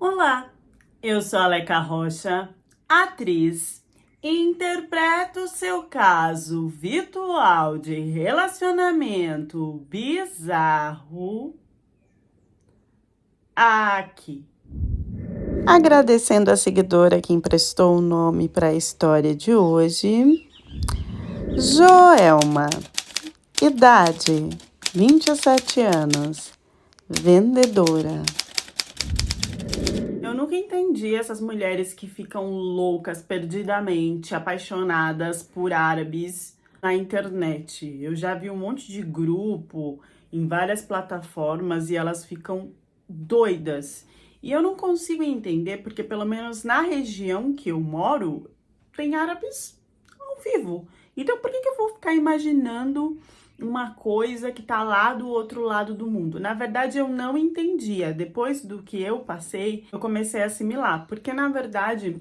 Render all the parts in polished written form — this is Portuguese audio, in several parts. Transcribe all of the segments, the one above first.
Olá, eu sou a Aleca Rocha, atriz, e interpreto seu caso virtual de relacionamento bizarro aqui. Agradecendo a seguidora que emprestou o nome para a história de hoje, Joelma, idade 27 anos, vendedora. Eu nunca entendi essas mulheres que ficam loucas, perdidamente apaixonadas por árabes na internet. Eu já vi um monte de grupo em várias plataformas e elas ficam doidas. E eu não consigo entender porque, pelo menos na região que eu moro, tem árabes ao vivo. Então, por que eu vou ficar imaginando uma coisa que tá lá do outro lado do mundo? Na verdade, eu não entendia. Depois do que eu passei, eu comecei a assimilar, porque na verdade,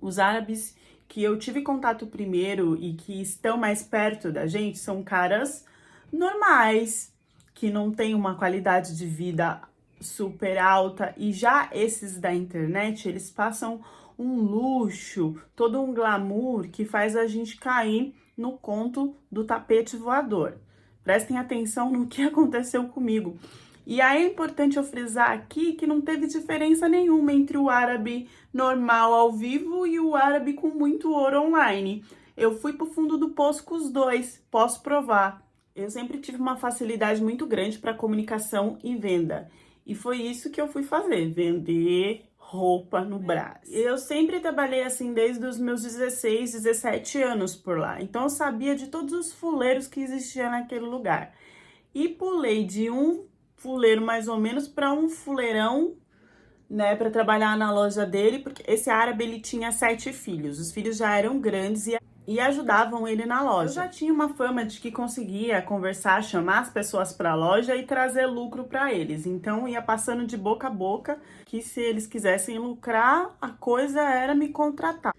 os árabes que eu tive contato primeiro e que estão mais perto da gente são caras normais, que não têm uma qualidade de vida super alta, e já esses da internet, eles passam um luxo, todo um glamour que faz a gente cair no conto do tapete voador. Prestem atenção no que aconteceu comigo. E aí é importante eu frisar aqui que não teve diferença nenhuma entre o árabe normal ao vivo e o árabe com muito ouro online. Eu fui pro fundo do poço com os dois, posso provar. Eu sempre tive uma facilidade muito grande para comunicação e venda. E foi isso que eu fui fazer, vender roupa no Brás. Eu sempre trabalhei assim desde os meus 16, 17 anos por lá. Então eu sabia de todos os fuleiros que existiam naquele lugar. E pulei de um fuleiro mais ou menos para um fuleirão, né, para trabalhar na loja dele, porque esse árabe ele tinha 7 filhos. Os filhos já eram grandes e ajudavam ele na loja. Eu já tinha uma fama de que conseguia conversar, chamar as pessoas para a loja e trazer lucro para eles. Então ia passando de boca a boca que se eles quisessem lucrar, a coisa era me contratar.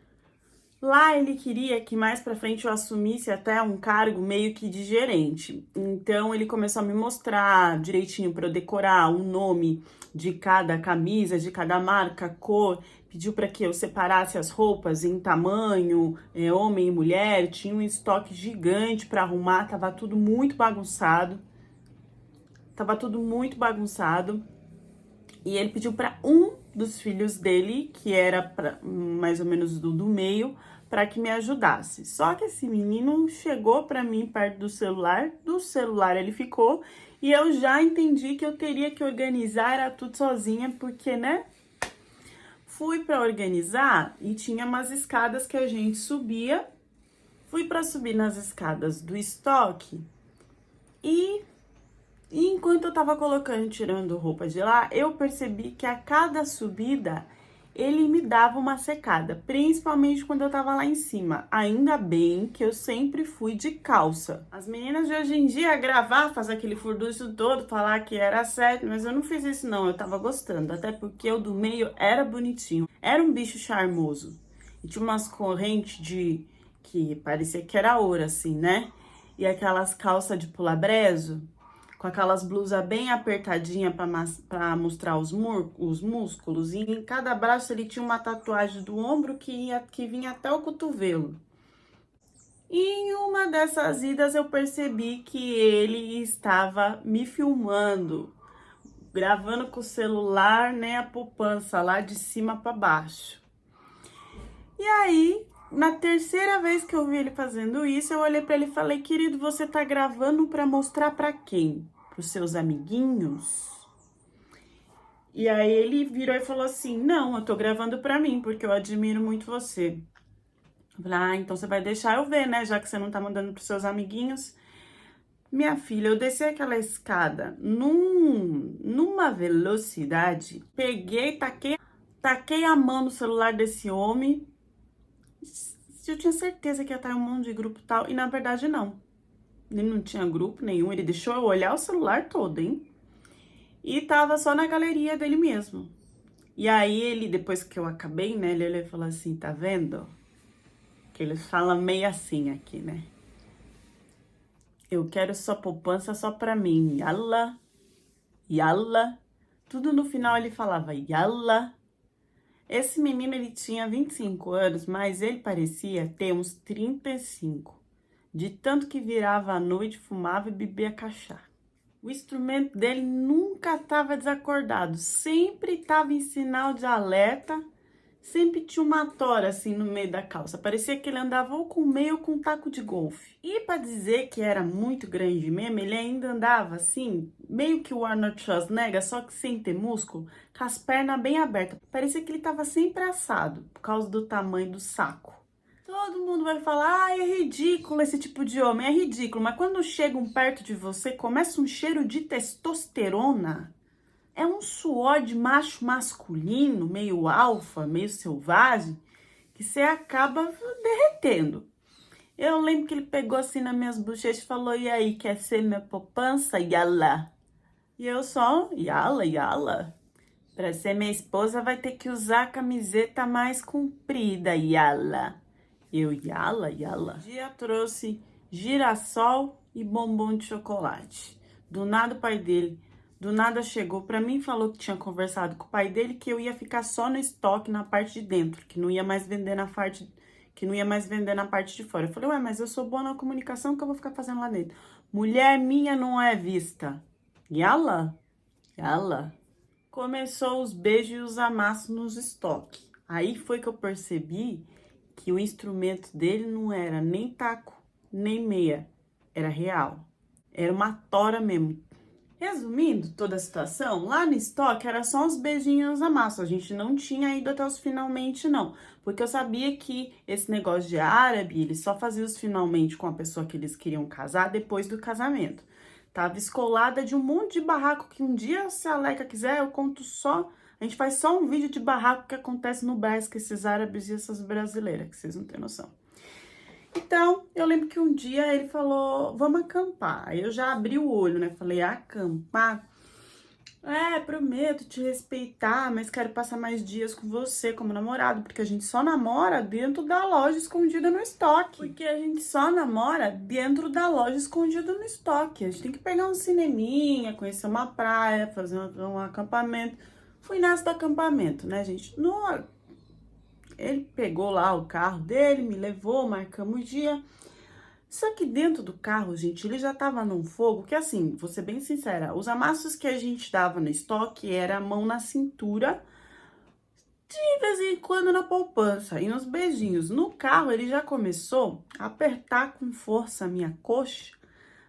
Lá ele queria que mais pra frente eu assumisse até um cargo meio que de gerente. Então ele começou a me mostrar direitinho para eu decorar o nome de cada camisa, de cada marca, cor. Pediu para que eu separasse as roupas em tamanho, homem e mulher. Tinha um estoque gigante para arrumar, tava tudo muito bagunçado. Tava tudo muito bagunçado. E ele pediu para um dos filhos dele, que era mais ou menos do meio, para que me ajudasse. Só que esse menino chegou para mim perto do celular ele ficou, e eu já entendi que eu teria que organizar, era tudo sozinha, porque, né? Fui para organizar e tinha umas escadas que a gente subia. Fui para subir nas escadas do estoque e enquanto eu tava colocando, tirando roupa de lá, eu percebi que a cada subida ele me dava uma secada, principalmente quando eu tava lá em cima. Ainda bem que eu sempre fui de calça. As meninas de hoje em dia gravar, fazer aquele furdúncio todo, falar que era certo, mas eu não fiz isso não, eu tava gostando, até porque o do meio era bonitinho. Era um bicho charmoso. E tinha umas correntes de que parecia que era ouro assim, né? E aquelas calças de pular brezo com aquelas blusas bem apertadinhas para mostrar os músculos. E em cada braço ele tinha uma tatuagem do ombro que vinha até o cotovelo. E em uma dessas idas eu percebi que ele estava me filmando, gravando com o celular, né, a poupança lá de cima para baixo. E aí, na terceira vez que eu vi ele fazendo isso, eu olhei para ele e falei: querido, você tá gravando para mostrar para quem? Para os seus amiguinhos? E aí ele virou e falou assim: não, eu tô gravando para mim, porque eu admiro muito você. Eu falei: ah, então você vai deixar eu ver, né? Já que você não tá mandando pros seus amiguinhos. Minha filha, eu desci aquela escada numa velocidade, peguei, taquei a mão no celular desse homem. Eu tinha certeza que ia estar em um monte de grupo e tal, e na verdade não. Ele não tinha grupo nenhum, ele deixou eu olhar o celular todo, hein? E tava só na galeria dele mesmo. E aí ele, depois que eu acabei, né, ele olhou e falou assim: tá vendo? Que eles falam meio assim aqui, né? Eu quero sua poupança só pra mim. Yalla, yalla, Tudo no final ele falava Yalla. Esse menino, ele tinha 25 anos, mas ele parecia ter uns 35. De tanto que virava à noite, fumava e bebia cachaça. O instrumento dele nunca estava desacordado, sempre estava em sinal de alerta, sempre tinha uma tora assim no meio da calça. Parecia que ele andava ou com meio ou com um taco de golfe. E para dizer que era muito grande mesmo, ele ainda andava assim, meio que o Arnold Schwarzenegger, só que sem ter músculo, com as pernas bem abertas. Parecia que ele estava sempre assado, por causa do tamanho do saco. Todo mundo vai falar, ah, é ridículo esse tipo de homem, é ridículo. Mas quando chegam perto de você, começa um cheiro de testosterona. É um suor de macho masculino, meio alfa, meio selvagem, que você acaba derretendo. Eu lembro que ele pegou assim nas minhas bochechas e falou, e aí, quer ser minha poupança? Yala. E eu só, yala, yala. Para ser minha esposa vai ter que usar a camiseta mais comprida, yala. Eu, yala, yala. Um dia trouxe girassol e bombom de chocolate. Do nada o pai dele, do nada chegou pra mim e falou que tinha conversado com o pai dele que eu ia ficar só no estoque na parte de dentro, que não ia mais vender na parte, de fora. Eu falei, ué, mas eu sou boa na comunicação, que eu vou ficar fazendo lá dentro? Mulher minha não é vista. Yala, yala. Começou os beijos e os amassos nos estoques. Aí foi que eu percebi que o instrumento dele não era nem taco, nem meia, era real. Era uma tora mesmo. Resumindo toda a situação, lá no estoque era só uns beijinhos a massa. A gente não tinha ido até os finalmente, não. Porque eu sabia que esse negócio de árabe, eles só faziam os finalmente com a pessoa que eles queriam casar depois do casamento. Tava escolada de um monte de barraco que um dia, se a Aleca quiser, eu conto só. A gente faz só um vídeo de barraco que acontece no Brás com esses árabes e essas brasileiras, que vocês não têm noção. Então, eu lembro que um dia ele falou, vamos acampar. Aí eu já abri o olho, né? Falei, acampar? É, prometo te respeitar, mas quero passar mais dias com você como namorado, porque a gente só namora dentro da loja escondida no estoque. Porque a gente só namora dentro da loja escondida no estoque. A gente tem que pegar um cineminha, conhecer uma praia, fazer um acampamento. Fui nessa do acampamento, né, gente? Ele pegou lá o carro dele, me levou, marcamos o dia. Só que dentro do carro, gente, ele já tava num fogo que, assim, vou ser bem sincera, os amassos que a gente dava no estoque era a mão na cintura, de vez em quando na poupança e nos beijinhos. No carro, ele já começou a apertar com força a minha coxa,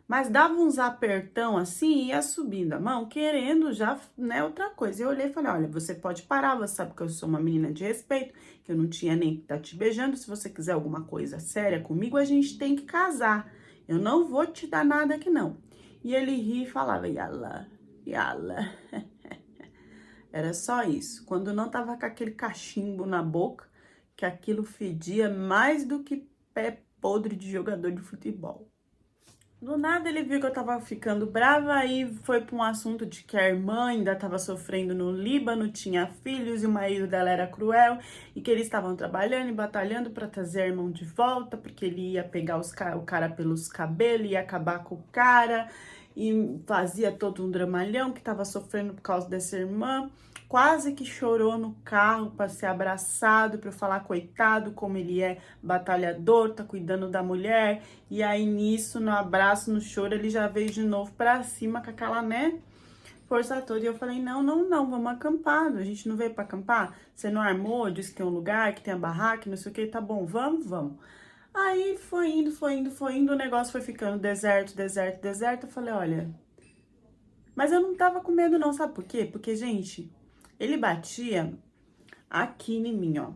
mas dava uns apertão assim e ia subindo a mão, querendo já, né, outra coisa. Eu olhei e falei, olha, você pode parar, você sabe que eu sou uma menina de respeito, que eu não tinha nem que estar te beijando. Se você quiser alguma coisa séria comigo, a gente tem que casar. Eu não vou te dar nada aqui, não. E ele ria e falava, yala, yala. Era só isso. Quando não tava com aquele cachimbo na boca, que aquilo fedia mais do que pé podre de jogador de futebol. Do nada ele viu que eu tava ficando brava, aí foi pra um assunto de que a irmã ainda tava sofrendo no Líbano, tinha filhos e o marido dela era cruel, e que eles estavam trabalhando e batalhando pra trazer a irmã de volta, porque ele ia pegar o cara pelos cabelos, ia acabar com o cara, e fazia todo um dramalhão que tava sofrendo por causa dessa irmã. Quase que chorou no carro para ser abraçado, para falar, coitado, como ele é batalhador, tá cuidando da mulher. E aí nisso, no abraço, no choro, ele já veio de novo para cima com aquela, né, força toda. E eu falei, não, não, não, vamos acampar. A gente não veio para acampar? Você não armou, disse que tem um lugar, que tem a barraca, não sei o que, tá bom, vamos, vamos. Aí foi indo, o negócio foi ficando deserto, deserto, deserto. Eu falei, olha, mas eu não tava com medo não, sabe por quê? Porque, gente, ele batia aqui em mim, ó.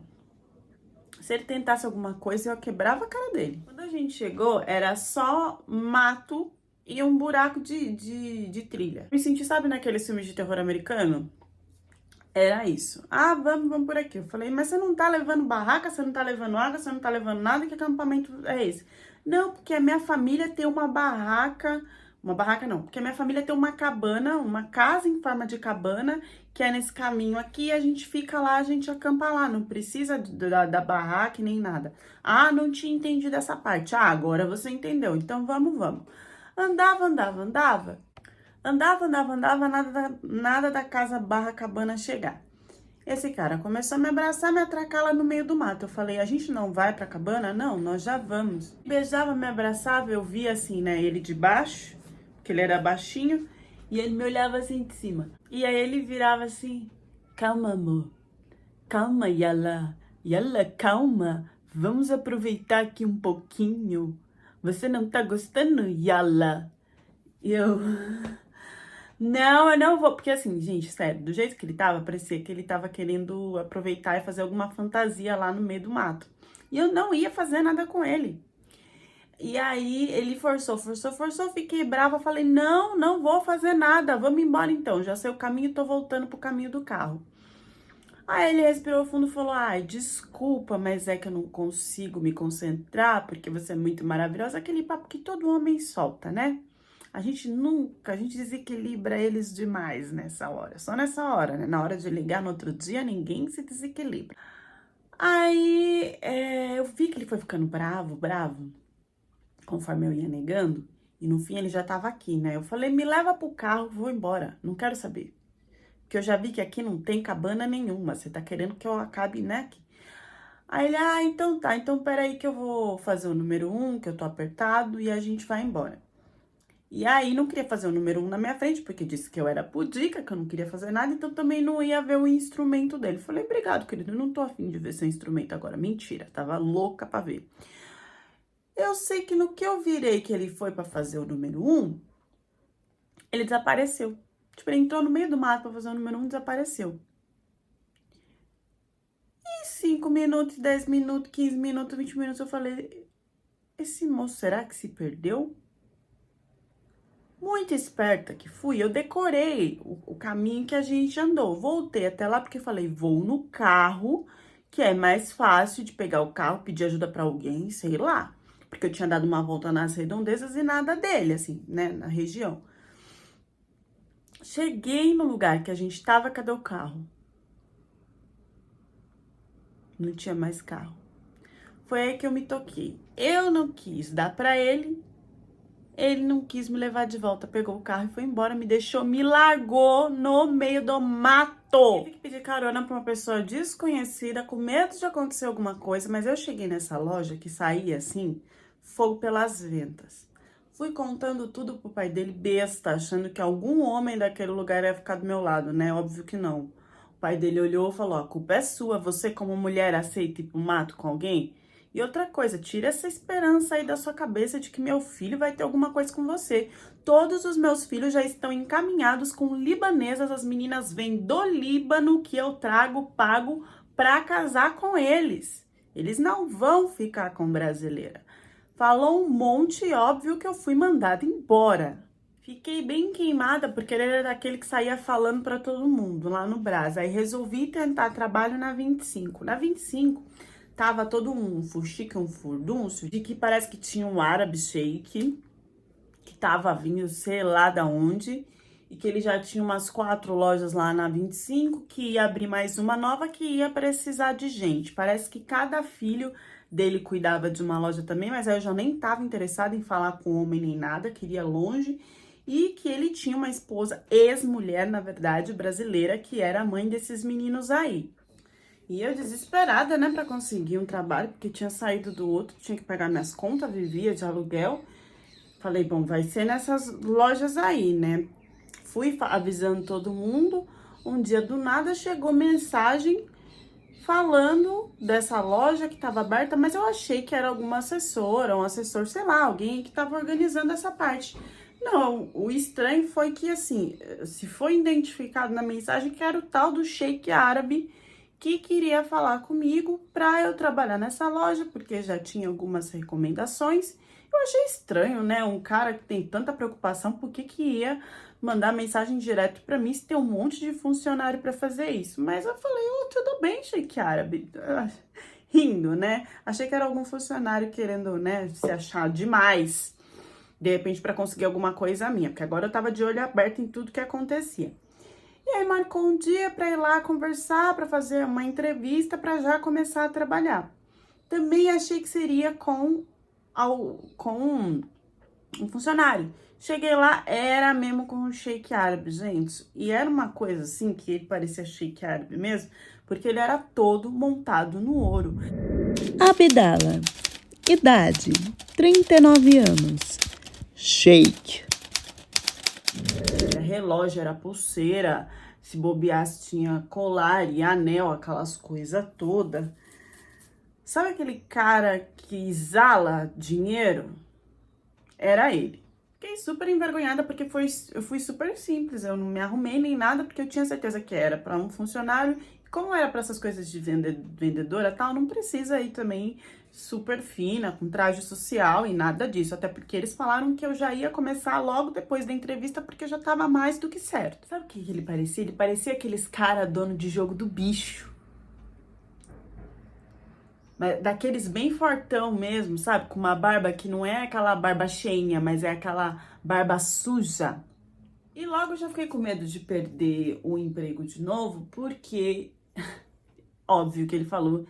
Se ele tentasse alguma coisa, eu quebrava a cara dele. Quando a gente chegou, era só mato e um buraco de trilha. Me senti, sabe, naqueles filmes de terror americano? Era isso. Ah, vamos por aqui. Eu falei, mas você não tá levando barraca, você não tá levando água, você não tá levando nada, que acampamento é esse? Não, porque a minha família tem uma barraca não, porque a minha família tem uma cabana, uma casa em forma de cabana, que é nesse caminho aqui, a gente fica lá, a gente acampa lá, não precisa da barraca nem nada. Ah, não tinha entendido essa parte. Ah, agora você entendeu, então vamos. Andava. Andava, nada da casa barra cabana chegar. Esse cara começou a me abraçar, me atracar lá no meio do mato. Eu falei, a gente não vai pra cabana? Não, nós já vamos. Beijava, me abraçava, eu via assim, né, ele de baixo, que ele era baixinho, e ele me olhava assim de cima. E aí ele virava assim, calma, amor, calma, Yala, Yala, calma, vamos aproveitar aqui um pouquinho. Você não tá gostando, Yala? E eu... Não, eu não vou, porque assim, gente, sério, do jeito que ele tava, parecia que ele tava querendo aproveitar e fazer alguma fantasia lá no meio do mato. E eu não ia fazer nada com ele. E aí ele forçou, fiquei brava, falei, não vou fazer nada, vamos embora então, já sei o caminho, tô voltando pro caminho do carro. Aí ele respirou fundo e falou, ai, desculpa, mas é que eu não consigo me concentrar, porque você é muito maravilhosa, aquele papo que todo homem solta, né? A gente desequilibra eles demais nessa hora, só nessa hora, né? Na hora de ligar no outro dia, ninguém se desequilibra. Aí eu vi que ele foi ficando bravo, conforme eu ia negando, e no fim ele já tava aqui, né? Eu falei, me leva pro carro, vou embora, não quero saber. Porque eu já vi que aqui não tem cabana nenhuma, você tá querendo que eu acabe, né? Aqui. Aí ele, então tá, então peraí que eu vou fazer o número 1, que eu tô apertado, e a gente vai embora. E aí não queria fazer o número 1 na minha frente, porque disse que eu era pudica, que eu não queria fazer nada, então também não ia ver o instrumento dele. Falei, obrigado, querido, eu não tô afim de ver seu instrumento agora. Mentira, tava louca pra ver. Eu sei que no que eu virei que ele foi pra fazer o número 1, ele desapareceu. Tipo, ele entrou no meio do mato pra fazer o número 1 e desapareceu. E 5 minutos, 10 minutos, 15 minutos, 20 minutos, eu falei, esse moço será que se perdeu? Muito esperta que fui, eu decorei o caminho que a gente andou. Voltei até lá porque falei, vou no carro, que é mais fácil de pegar o carro, pedir ajuda pra alguém, sei lá. Porque eu tinha dado uma volta nas redondezas e nada dele, assim, né, na região. Cheguei no lugar que a gente tava, cadê o carro? Não tinha mais carro. Foi aí que eu me toquei. Eu não quis dar pra ele. Ele não quis me levar de volta, pegou o carro e foi embora, me deixou, me largou no meio do mato. Tive que pedir carona pra uma pessoa desconhecida, com medo de acontecer alguma coisa, mas eu cheguei nessa loja que saía assim, fogo pelas ventas. Fui contando tudo pro pai dele, besta, achando que algum homem daquele lugar ia ficar do meu lado, né? Óbvio que não. O pai dele olhou e falou, a culpa é sua, você como mulher aceita ir pro mato com alguém? E outra coisa, tira essa esperança aí da sua cabeça de que meu filho vai ter alguma coisa com você. Todos os meus filhos já estão encaminhados com libanesas, as meninas vêm do Líbano que eu trago, pago pra casar com eles. Eles não vão ficar com brasileira. Falou um monte e óbvio que eu fui mandada embora. Fiquei bem queimada porque ele era daquele que saía falando pra todo mundo lá no Brás. Aí resolvi tentar trabalho na 25. Na 25... tava todo um fuxique, um furdúncio, de que parece que tinha um árabe sheik, que tava vindo sei lá da onde, e que ele já tinha umas 4 lojas lá na 25, que ia abrir mais uma nova, que ia precisar de gente. Parece que cada filho dele cuidava de uma loja também, mas aí eu já nem tava interessada em falar com homem nem nada, queria longe, e que ele tinha uma esposa, ex-mulher, na verdade, brasileira, que era a mãe desses meninos aí. E eu desesperada, né, pra conseguir um trabalho, porque tinha saído do outro, tinha que pagar minhas contas, vivia de aluguel. Falei, bom, vai ser nessas lojas aí, né? Fui avisando todo mundo. Um dia do nada chegou mensagem falando dessa loja que estava aberta, mas eu achei que era alguma assessora, um assessor, sei lá, alguém que estava organizando essa parte. Não, o estranho foi que, assim, se foi identificado na mensagem que era o tal do sheik árabe que queria falar comigo para eu trabalhar nessa loja, porque já tinha algumas recomendações. Eu achei estranho, né? Um cara que tem tanta preocupação, por que que ia mandar mensagem direto para mim se tem um monte de funcionário para fazer isso? Mas eu falei, tudo bem, sheik árabe. Rindo, né? Achei que era algum funcionário querendo, né, se achar demais, de repente, para conseguir alguma coisa minha, porque agora eu tava de olho aberto em tudo que acontecia. E aí marcou um dia para ir lá conversar, para fazer uma entrevista, para já começar a trabalhar. Também achei que seria com um funcionário. Cheguei lá, era mesmo com um shake árabe, gente. E era uma coisa assim, que ele parecia shake árabe mesmo, porque ele era todo montado no ouro. Abdala, idade 39 anos, shake. Era relógio, era pulseira, se bobeasse tinha colar e anel, aquelas coisas todas. Sabe aquele cara que exala dinheiro? Era ele. Fiquei super envergonhada porque eu fui super simples, eu não me arrumei nem nada porque eu tinha certeza que era para um funcionário. E como era para essas coisas de vendedora tal, não precisa ir também super fina, com traje social e nada disso. Até porque eles falaram que eu já ia começar logo depois da entrevista porque já tava mais do que certo. Sabe o que ele parecia? Ele parecia aqueles cara dono de jogo do bicho. Daqueles bem fortão mesmo, sabe? Com uma barba que não é aquela barba cheinha, mas é aquela barba suja. E logo eu já fiquei com medo de perder o emprego de novo, porque, óbvio que ele falou,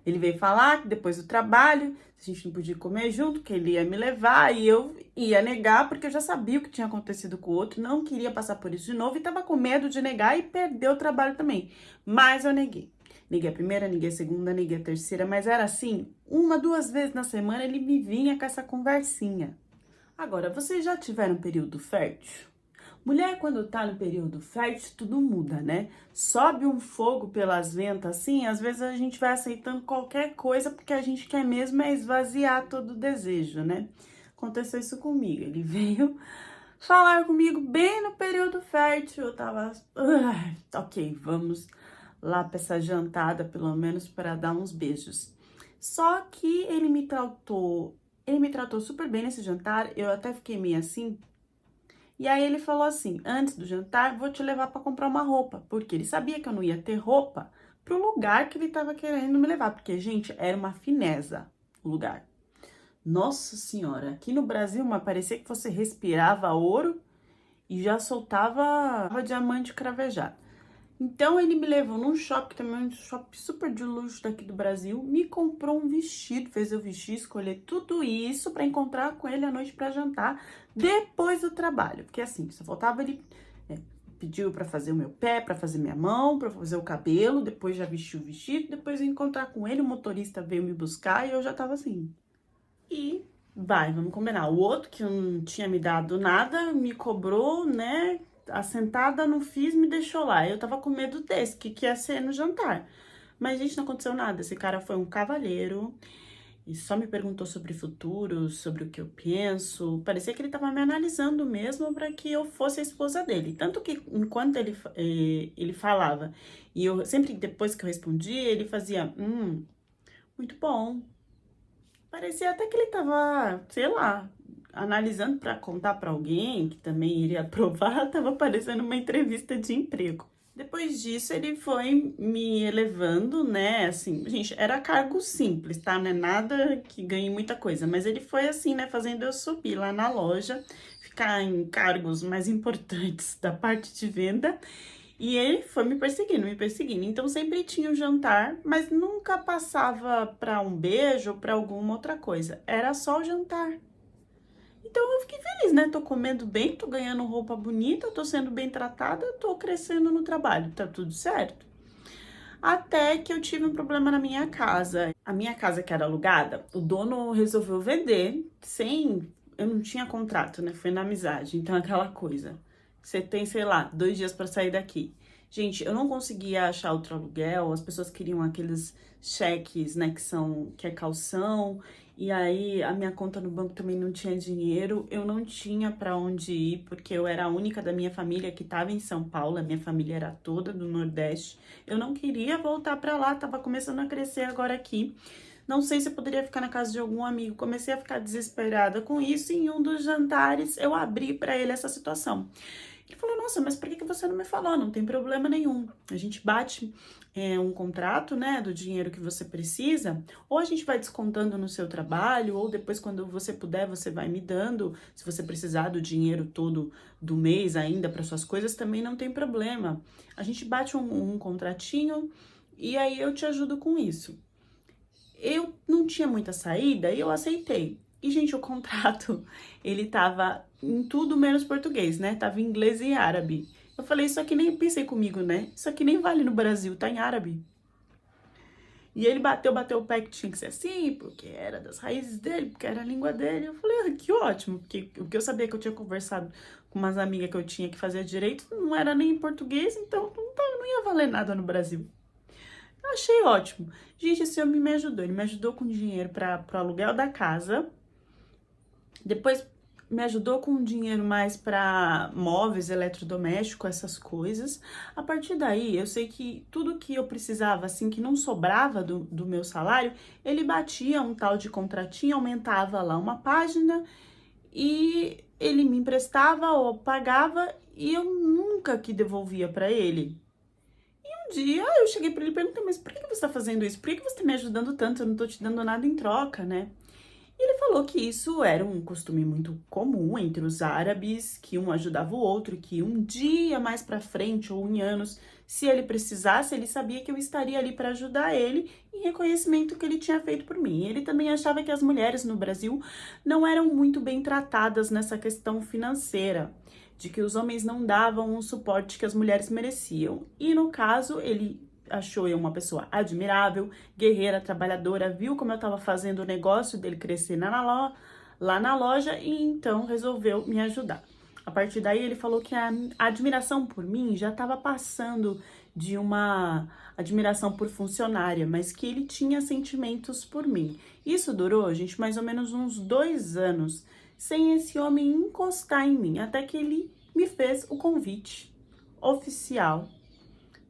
ele veio falar que depois do trabalho, a gente não podia comer junto, que ele ia me levar e eu ia negar, porque eu já sabia o que tinha acontecido com o outro, não queria passar por isso de novo e tava com medo de negar e perder o trabalho também. Mas eu neguei. Neguei a primeira, neguei a segunda, neguei a terceira, mas era assim, uma, duas vezes na semana ele me vinha com essa conversinha. Agora, vocês já tiveram período fértil? Mulher, quando tá no período fértil, tudo muda, né? Sobe um fogo pelas ventas, assim, às vezes a gente vai aceitando qualquer coisa porque a gente quer mesmo é esvaziar todo o desejo, né? Aconteceu isso comigo, ele veio falar comigo bem no período fértil, eu tava, ok, vamos lá pra essa jantada, pelo menos para dar uns beijos. Só que ele me tratou super bem nesse jantar, eu até fiquei meio assim. E aí ele falou assim: antes do jantar, vou te levar para comprar uma roupa, porque ele sabia que eu não ia ter roupa pro lugar que ele tava querendo me levar, porque, gente, era uma fineza o lugar. Nossa senhora, aqui no Brasil, mas parecia que você respirava ouro e já soltava diamante cravejado. Então ele me levou num shopping também, um shopping super de luxo daqui do Brasil, me comprou um vestido, fez eu vestir, escolher tudo isso para encontrar com ele à noite para jantar depois do trabalho. Porque assim, só faltava ele pediu para fazer o meu pé, para fazer minha mão, para fazer o cabelo, depois já vestiu o vestido, depois eu encontrar com ele, o motorista veio me buscar e eu já tava assim. E vamos combinar. O outro que não tinha me dado nada, me cobrou, né? Assentada, não fiz, me deixou lá. Eu tava com medo desse, que ia ser no jantar. Mas, gente, não aconteceu nada. Esse cara foi um cavalheiro e só me perguntou sobre futuro, sobre o que eu penso. Parecia que ele tava me analisando mesmo para que eu fosse a esposa dele. Tanto que, enquanto ele falava, e eu sempre depois que eu respondia, ele fazia, muito bom. Parecia até que ele tava, sei lá, analisando para contar para alguém que também iria aprovar, tava parecendo uma entrevista de emprego. Depois disso, ele foi me elevando, né? Assim, gente, era cargo simples, tá? Não é nada que ganhe muita coisa, mas ele foi assim, né? Fazendo eu subir lá na loja, ficar em cargos mais importantes da parte de venda. E ele foi me perseguindo, me perseguindo. Então sempre tinha o jantar, mas nunca passava para um beijo ou para alguma outra coisa. Era só o jantar. Então eu fiquei feliz, né? Tô comendo bem, tô ganhando roupa bonita, tô sendo bem tratada, tô crescendo no trabalho, tá tudo certo. Até que eu tive um problema na minha casa. A minha casa que era alugada, o dono resolveu vender sem. Eu não tinha contrato, né? Foi na amizade. Então, aquela coisa. Você tem, sei lá, 2 dias para sair daqui. Gente, eu não conseguia achar outro aluguel, as pessoas queriam aqueles cheques, né, que é calção, e aí a minha conta no banco também não tinha dinheiro, eu não tinha para onde ir, porque eu era a única da minha família que estava em São Paulo, a minha família era toda do Nordeste. Eu não queria voltar para lá, tava começando a crescer agora aqui. Não sei se eu poderia ficar na casa de algum amigo. Comecei a ficar desesperada com isso e em um dos jantares eu abri para ele essa situação. Ele falou, nossa, mas por que você não me falou? Não tem problema nenhum. A gente bate um contrato, né, do dinheiro que você precisa, ou a gente vai descontando no seu trabalho, ou depois, quando você puder, você vai me dando. Se você precisar do dinheiro todo do mês ainda para suas coisas, também não tem problema. A gente bate um contratinho e aí eu te ajudo com isso. Eu não tinha muita saída e eu aceitei. E, gente, o contrato, ele tava em tudo menos português, né? Tava em inglês e árabe. Eu falei, isso aqui nem, pensei comigo, né? Isso aqui nem vale no Brasil, tá em árabe. E ele bateu o pé que tinha que ser assim, porque era das raízes dele, porque era a língua dele. Eu falei, que ótimo, porque o que eu sabia que eu tinha conversado com umas amigas que eu tinha que fazer direito não era nem em português, então não ia valer nada no Brasil. Eu achei ótimo. Gente, esse homem me ajudou. Ele me ajudou com dinheiro para o aluguel da casa. Depois me ajudou com dinheiro mais para móveis, eletrodomésticos, essas coisas. A partir daí, eu sei que tudo que eu precisava, assim, que não sobrava do meu salário, ele batia um tal de contratinho, aumentava lá uma página e ele me emprestava ou pagava e eu nunca que devolvia para ele. E um dia eu cheguei para ele e perguntei, mas por que você está fazendo isso? Por que você está me ajudando tanto? Eu não estou te dando nada em troca, né? E ele falou que isso era um costume muito comum entre os árabes, que um ajudava o outro, que um dia mais para frente ou em anos, se ele precisasse, ele sabia que eu estaria ali para ajudar ele em reconhecimento que ele tinha feito por mim. Ele também achava que as mulheres no Brasil não eram muito bem tratadas nessa questão financeira, de que os homens não davam o suporte que as mulheres mereciam. E no caso, ele achou eu uma pessoa admirável, guerreira, trabalhadora, viu como eu estava fazendo o negócio dele crescer lá na loja e então resolveu me ajudar. A partir daí ele falou que a admiração por mim já estava passando de uma admiração por funcionária, mas que ele tinha sentimentos por mim. Isso durou, gente, mais ou menos uns 2 anos, sem esse homem encostar em mim, até que ele me fez o convite oficial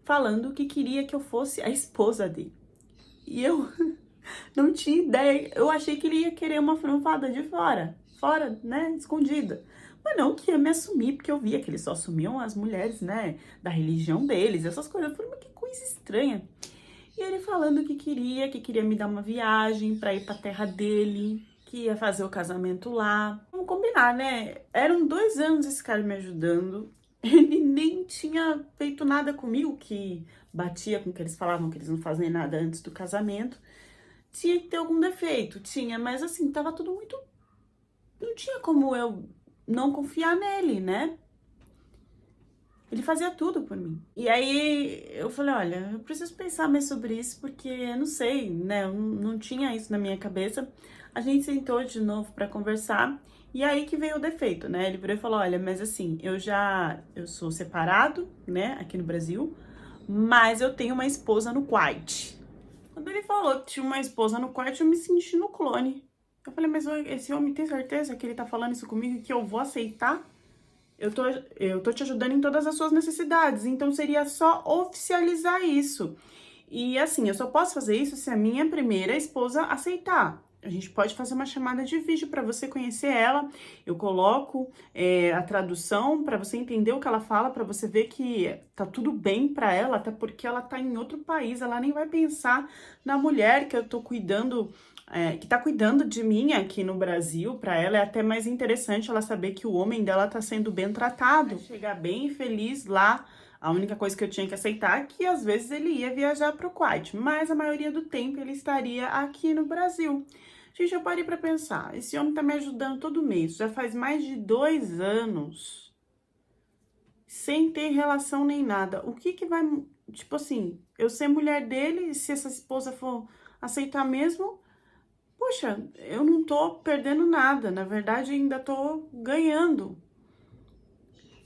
falando que queria que eu fosse a esposa dele. E eu não tinha ideia. Eu achei que ele ia querer uma franfada de fora, né, escondida. Mas não que ia me assumir, porque eu via que eles só assumiam as mulheres, né, da religião deles, essas coisas. Eu falei, mas que coisa estranha. E ele falando que queria me dar uma viagem pra ir pra terra dele, que ia fazer o casamento lá. Vamos combinar, né? Eram 2 anos esse cara me ajudando. Ele nem tinha feito nada comigo, que batia com o que eles falavam, que eles não fazem nada antes do casamento. Tinha que ter algum defeito, tinha, mas assim, tava tudo muito... Não tinha como eu não confiar nele, né? Ele fazia tudo por mim. E aí eu falei, olha, eu preciso pensar mais sobre isso, porque eu não sei, né? Eu não tinha isso na minha cabeça. A gente sentou de novo pra conversar. E aí que veio o defeito, né? Ele virou e falou, olha, mas assim, eu sou separado, né, aqui no Brasil, mas eu tenho uma esposa no Kuwait. Quando ele falou que tinha uma esposa no Kuwait, eu me senti no clone. Eu falei, mas esse homem tem certeza que ele tá falando isso comigo e que eu vou aceitar? Eu tô te ajudando em todas as suas necessidades, então seria só oficializar isso. E assim, eu só posso fazer isso se a minha primeira esposa aceitar. A gente pode fazer uma chamada de vídeo para você conhecer ela. Eu coloco a tradução para você entender o que ela fala, para você ver que tá tudo bem para ela, até porque ela tá em outro país. Ela nem vai pensar na mulher que eu tô cuidando, que tá cuidando de mim aqui no Brasil. Para ela é até mais interessante ela saber que o homem dela tá sendo bem tratado. Vai chegar bem feliz lá. A única coisa que eu tinha que aceitar é que às vezes ele ia viajar para o Kuwait, mas a maioria do tempo ele estaria aqui no Brasil. Gente, eu parei para pensar, esse homem tá me ajudando todo mês, já faz mais de 2 anos, sem ter relação nem nada. O que vai, tipo assim, eu ser mulher dele, se essa esposa for aceitar mesmo, poxa, eu não tô perdendo nada, na verdade ainda tô ganhando.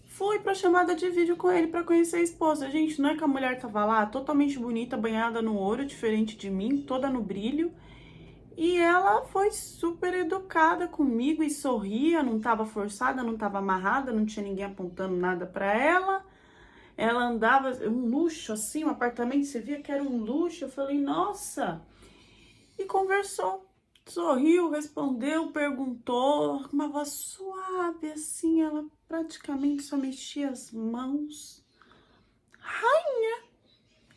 Fui pra chamada de vídeo com ele pra conhecer a esposa. Gente, não é que a mulher tava lá totalmente bonita, banhada no ouro, diferente de mim, toda no brilho. E ela foi super educada comigo e sorria, não tava forçada, não tava amarrada, não tinha ninguém apontando nada pra ela. Ela andava, um luxo assim, um apartamento, você via que era um luxo. Eu falei, nossa! E conversou. Sorriu, respondeu, perguntou, com uma voz suave, assim, ela praticamente só mexia as mãos. Rainha!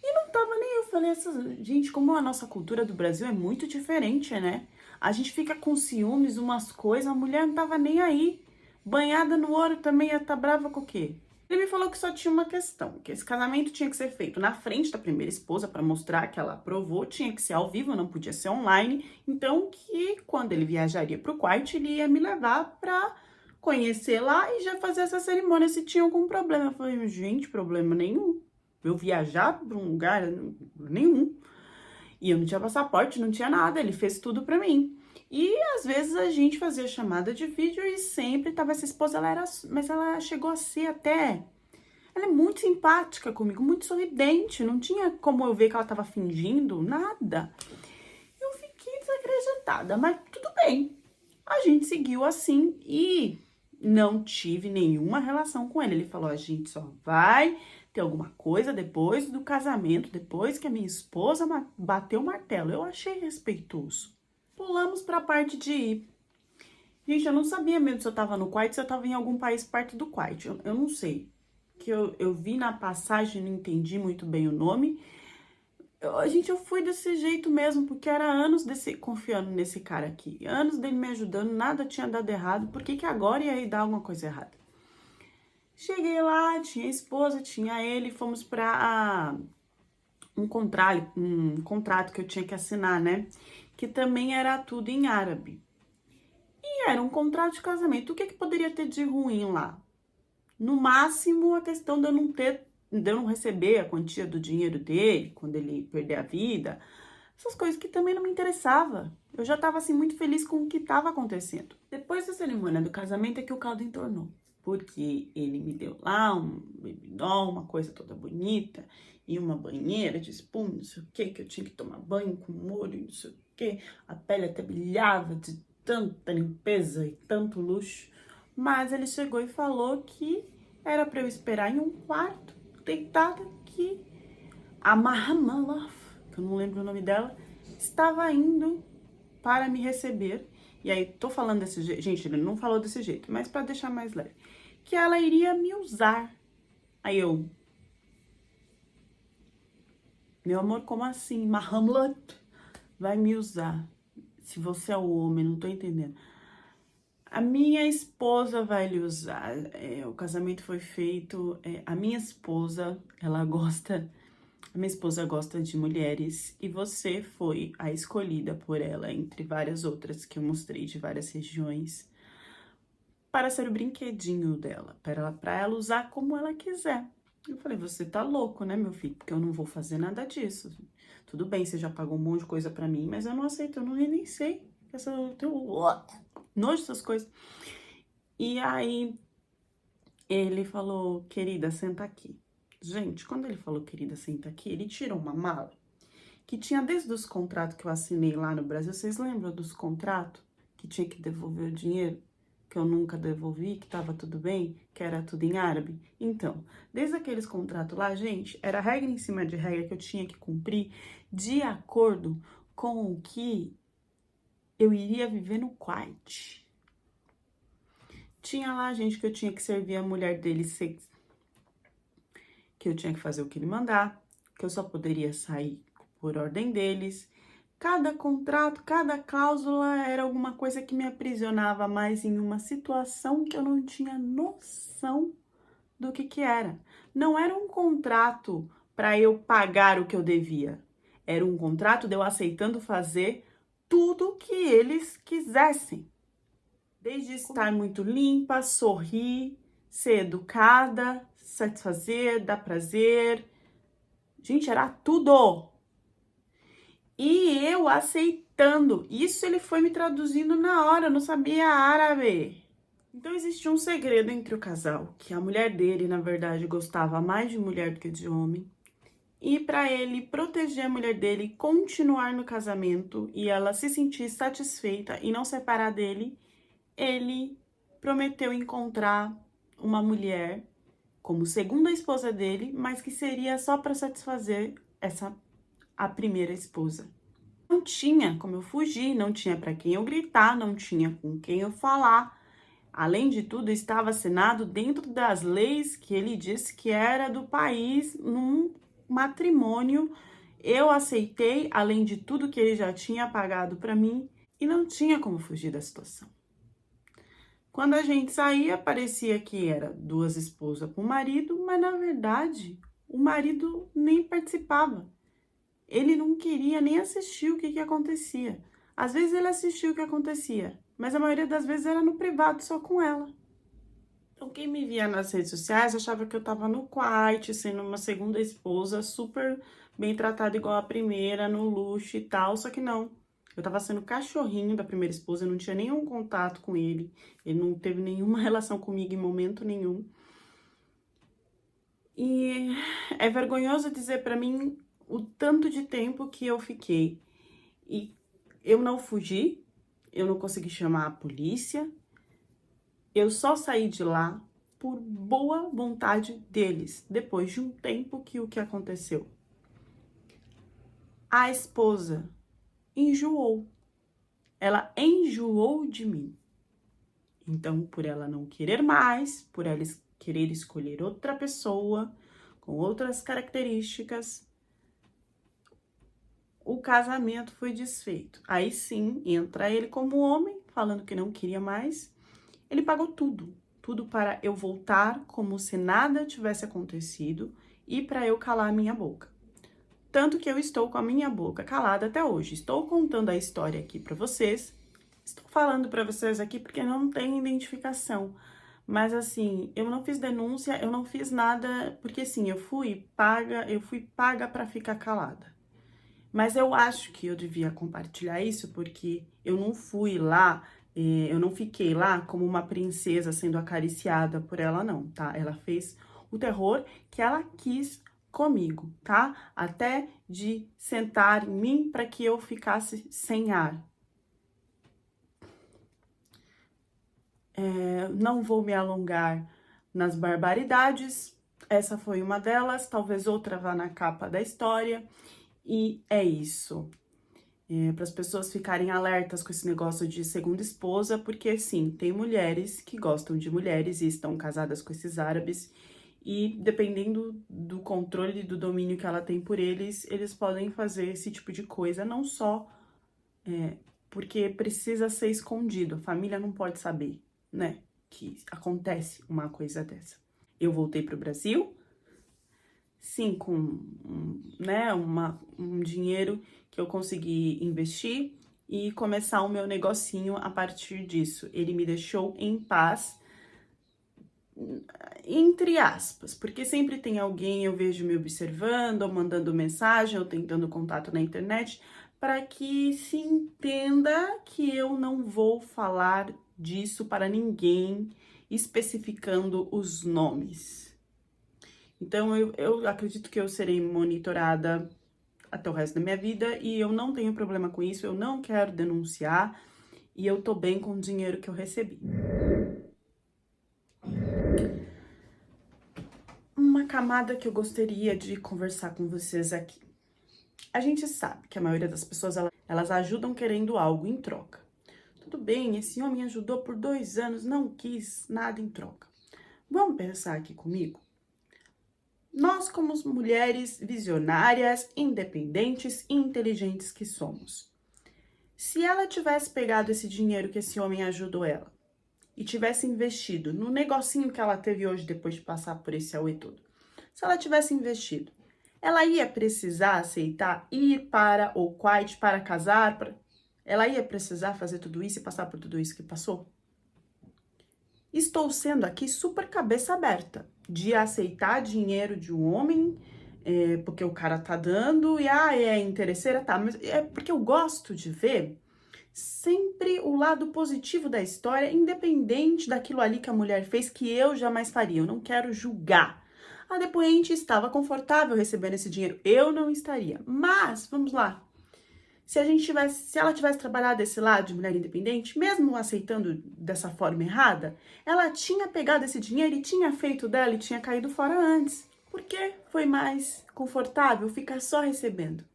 E não tava nem eu. Falei, gente, como a nossa cultura do Brasil é muito diferente, né? A gente fica com ciúmes, umas coisas, a mulher não tava nem aí. Banhada no ouro também, ia tá brava com o quê? Ele me falou que só tinha uma questão, que esse casamento tinha que ser feito na frente da primeira esposa para mostrar que ela aprovou, tinha que ser ao vivo, não podia ser online, então que quando ele viajaria para o Kuwait, ele ia me levar para conhecer lá e já fazer essa cerimônia se tinha algum problema. Eu falei, gente, problema nenhum. Eu viajar para um lugar nenhum. E eu não tinha passaporte, não tinha nada, ele fez tudo pra mim. E às vezes a gente fazia chamada de vídeo e sempre tava essa esposa, mas ela chegou a ser até... Ela é muito simpática comigo, muito sorridente, não tinha como eu ver que ela tava fingindo, nada. Eu fiquei desacreditada, mas tudo bem. A gente seguiu assim e não tive nenhuma relação com ele. Ele falou, a gente só vai ter alguma coisa depois do casamento, depois que a minha esposa bateu o martelo. Eu achei respeitoso. Pulamos pra parte de ir. Gente, eu não sabia mesmo se eu tava no Kuwait, se eu tava em algum país perto do Kuwait. Eu não sei. Que eu vi na passagem, não entendi muito bem o nome. Eu fui desse jeito mesmo, porque era anos confiando nesse cara aqui. Anos dele me ajudando, nada tinha dado errado. Por que agora ia dar alguma coisa errada? Cheguei lá, tinha a esposa, tinha ele, fomos para um contrato que eu tinha que assinar, né? Que também era tudo em árabe. E era um contrato de casamento. O que poderia ter de ruim lá? No máximo, a questão de eu não receber a quantia do dinheiro dele, quando ele perder a vida. Essas coisas que também não me interessava. Eu já estava assim, muito feliz com o que estava acontecendo. Depois da cerimônia do casamento é que o caldo entornou. Porque ele me deu lá um baby doll, uma coisa toda bonita, e uma banheira de espuma, não sei o que eu tinha que tomar banho com molho, não sei o que. A pele até brilhava de tanta limpeza e tanto luxo. Mas ele chegou e falou que era para eu esperar em um quarto, deitada, que a Mahamalov, que eu não lembro o nome dela, estava indo para me receber. E aí, tô falando desse jeito, gente, ele não falou desse jeito, mas para deixar mais leve, que ela iria me usar. Aí eu, meu amor, como assim? Mahamlat vai me usar? Se você é o homem, não tô entendendo. A minha esposa vai lhe usar. O casamento foi feito. A minha esposa, a minha esposa gosta de mulheres e você foi a escolhida por ela, entre várias outras que eu mostrei de várias regiões, para ser o brinquedinho dela, para ela usar como ela quiser. Eu falei, você tá louco, né, meu filho? Porque eu não vou fazer nada disso. Tudo bem, você já pagou um monte de coisa pra mim, mas eu não aceito, eu nem sei. Eu tenho nojo dessas coisas. E aí, ele falou, querida, senta aqui. Gente, quando ele falou, querida, senta aqui, ele tirou uma mala que tinha desde os contratos que eu assinei lá no Brasil. Vocês lembram dos contratos que tinha que devolver o dinheiro? Que eu nunca devolvi, que tava tudo bem, que era tudo em árabe? Então, desde aqueles contratos lá, gente, era regra em cima de regra que eu tinha que cumprir de acordo com o que eu iria viver no Kuwait. Tinha lá, gente, que eu tinha que servir a mulher dele, que eu tinha que fazer o que ele mandar, que eu só poderia sair por ordem deles. Cada contrato, cada cláusula era alguma coisa que me aprisionava mais em uma situação que eu não tinha noção do que era. Não era um contrato para eu pagar o que eu devia. Era um contrato de eu aceitando fazer tudo o que eles quisessem. Desde estar muito limpa, sorrir, ser educada, satisfazer, dar prazer. Gente, era tudo. E eu aceitando. Isso ele foi me traduzindo na hora, eu não sabia árabe. Então existia um segredo entre o casal, que a mulher dele, na verdade, gostava mais de mulher do que de homem. E para ele proteger a mulher dele, continuar no casamento e ela se sentir satisfeita e não separar dele, ele prometeu encontrar uma mulher como segunda esposa dele, mas que seria só para satisfazer a primeira esposa. Não tinha como eu fugir, não tinha para quem eu gritar, não tinha com quem eu falar. Além de tudo, estava assinado dentro das leis que ele disse que era do país, num matrimônio. Eu aceitei, além de tudo que ele já tinha pagado para mim, e não tinha como fugir da situação. Quando a gente saía, parecia que era duas esposas com o marido, mas na verdade, o marido nem participava. Ele não queria nem assistir o que acontecia. Às vezes ele assistia o que acontecia, mas a maioria das vezes era no privado, só com ela. Então, quem me via nas redes sociais achava que eu tava no quarto, sendo uma segunda esposa, super bem tratada igual a primeira, no luxo e tal, só que não. Eu tava sendo cachorrinho da primeira esposa, eu não tinha nenhum contato com ele, ele não teve nenhuma relação comigo em momento nenhum. E é vergonhoso dizer pra mim o tanto de tempo que eu fiquei. E eu não fugi, eu não consegui chamar a polícia, eu só saí de lá por boa vontade deles, depois de um tempo que o que aconteceu? A esposa enjoou. Ela enjoou de mim. Então, por ela não querer mais, por ela querer escolher outra pessoa com outras características, o casamento foi desfeito. Aí sim, entra ele como homem, falando que não queria mais. Ele pagou tudo, tudo para eu voltar como se nada tivesse acontecido e para eu calar a minha boca. Tanto que eu estou com a minha boca calada até hoje. Estou contando a história aqui para vocês. Estou falando para vocês aqui porque não tem identificação. Mas assim, eu não fiz denúncia, eu não fiz nada, porque assim, eu fui paga para ficar calada. Mas eu acho que eu devia compartilhar isso porque eu não fui lá, eu não fiquei lá como uma princesa sendo acariciada por ela, não, tá? Ela fez o terror que ela quis comigo, tá? Até de sentar em mim para que eu ficasse sem ar. Não vou me alongar nas barbaridades, essa foi uma delas, talvez outra vá na capa da história, e é isso. Para as pessoas ficarem alertas com esse negócio de segunda esposa, porque sim, tem mulheres que gostam de mulheres e estão casadas com esses árabes, e dependendo do controle e do domínio que ela tem por eles, eles podem fazer esse tipo de coisa, não só porque precisa ser escondido, a família não pode saber, né, que acontece uma coisa dessa. Eu voltei para o Brasil, sim, com né, um dinheiro que eu consegui investir e começar o meu negocinho a partir disso. Ele me deixou em paz, entre aspas, porque sempre tem alguém, eu vejo me observando, ou mandando mensagem, ou tentando contato na internet, para que se entenda que eu não vou falar disso para ninguém, especificando os nomes. Então, eu acredito que eu serei monitorada até o resto da minha vida e eu não tenho problema com isso, eu não quero denunciar e eu tô bem com o dinheiro que eu recebi. Uma camada que eu gostaria de conversar com vocês aqui. A gente sabe que a maioria das pessoas, elas ajudam querendo algo em troca. Tudo bem, esse homem ajudou por 2 anos, não quis nada em troca. Vamos pensar aqui comigo? Nós, como mulheres visionárias, independentes e inteligentes que somos, se ela tivesse pegado esse dinheiro que esse homem ajudou ela e tivesse investido no negocinho que ela teve hoje depois de passar por esse auê todo, se ela tivesse investido, ela ia precisar aceitar ir para o Kuwait para casar? Ela ia precisar fazer tudo isso e passar por tudo isso que passou? Estou sendo aqui super cabeça aberta de aceitar dinheiro de um homem, porque o cara tá dando, e é interesseira, tá, mas é porque eu gosto de ver sempre o lado positivo da história, independente daquilo ali que a mulher fez, que eu jamais faria, eu não quero julgar. A depoente estava confortável recebendo esse dinheiro, eu não estaria, mas, vamos lá, se ela tivesse trabalhado desse lado de mulher independente, mesmo aceitando dessa forma errada, ela tinha pegado esse dinheiro e tinha feito dela e tinha caído fora antes. Por que foi mais confortável ficar só recebendo?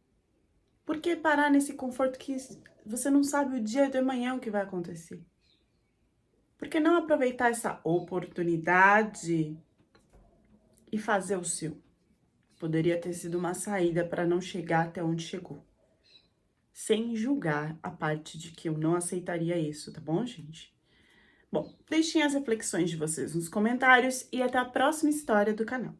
Por que parar nesse conforto que você não sabe o dia de amanhã o que vai acontecer? Por que não aproveitar essa oportunidade e fazer o seu? Poderia ter sido uma saída para não chegar até onde chegou. Sem julgar a parte de que eu não aceitaria isso, tá bom, gente? Bom, deixem as reflexões de vocês nos comentários e até a próxima história do canal.